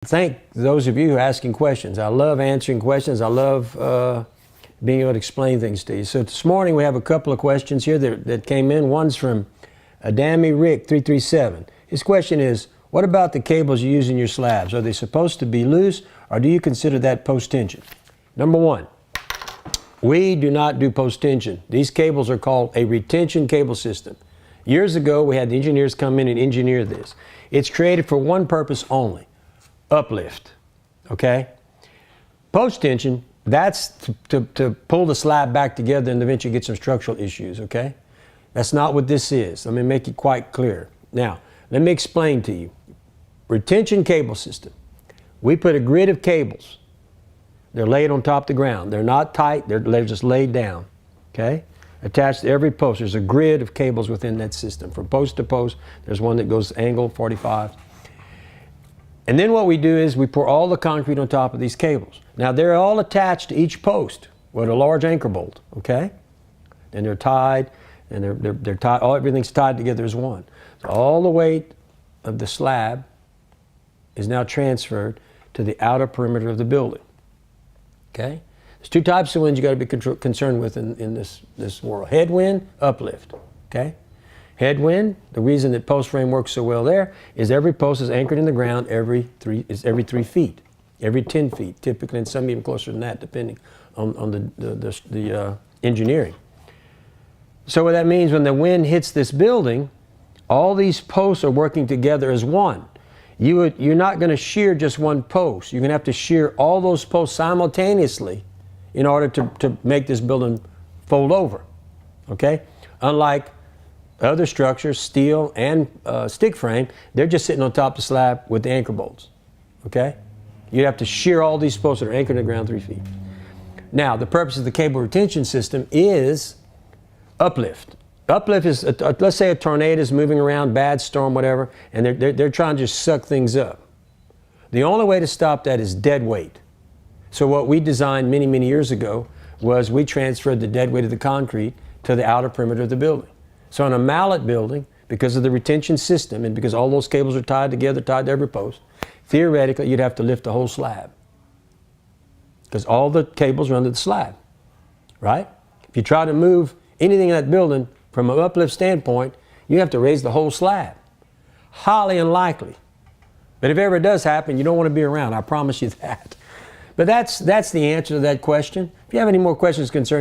Thank those of you who are asking questions. I love answering questions. I love being able to explain things to you. So this morning we have a couple of questions here that came in. One's from Adami Rick 337. His question is, what about the cables you use in your slabs? Are they supposed to be loose, or do you consider that post-tension? Number one, we do not do post-tension. These cables are called a retention cable system. Years ago, we had the engineers come in and engineer this. It's created for one purpose only: uplift. Okay? Post-tension, that's to pull the slab back together and eventually get some structural issues. Okay? That's not what this is. Let me make it quite clear. Now, let me explain to you. Retention cable system. We put a grid of cables. They're laid on top of the ground. They're not tight. They're just laid down. Okay? Attached to every post. There's a grid of cables within that system. From post to post, there's one that goes angle 45. And then what we do is we pour all the concrete on top of these cables. Now they're all attached to each post with a large anchor bolt. Okay? And they're tied, and they're tied. Everything's tied together as one. So all the weight of the slab is now transferred to the outer perimeter of the building. Okay? There's two types of winds you got to be concerned with in this world: headwind, uplift. Okay? Headwind, the reason that post frame works so well there is every post is anchored in the ground every 3 feet, every 10 feet, typically, and some even closer than that, depending on the engineering. So what that means, when the wind hits this building, all these posts are working together as one. You're not going to shear just one post. You're going to have to shear all those posts simultaneously in order to make this building fold over. Okay? Unlike other structures, steel and stick frame, they're just sitting on top of the slab with the anchor bolts. Okay? You'd have to shear all these posts that are anchored in the ground 3 feet. Now, the purpose of the cable retention system is uplift. Uplift is, let's say a tornado is moving around, bad storm, whatever, and they're trying to just suck things up. The only way to stop that is dead weight. So what we designed many, many years ago was we transferred the dead weight of the concrete to the outer perimeter of the building. So in a Mallett building, because of the retention system and because all those cables are tied together, tied to every post, theoretically you'd have to lift the whole slab, because all the cables run to the slab, right? If you try to move anything in that building from an uplift standpoint, you have to raise the whole slab. Highly unlikely. But if it ever does happen, you don't want to be around. I promise you that. But that's the answer to that question. If you have any more questions concerning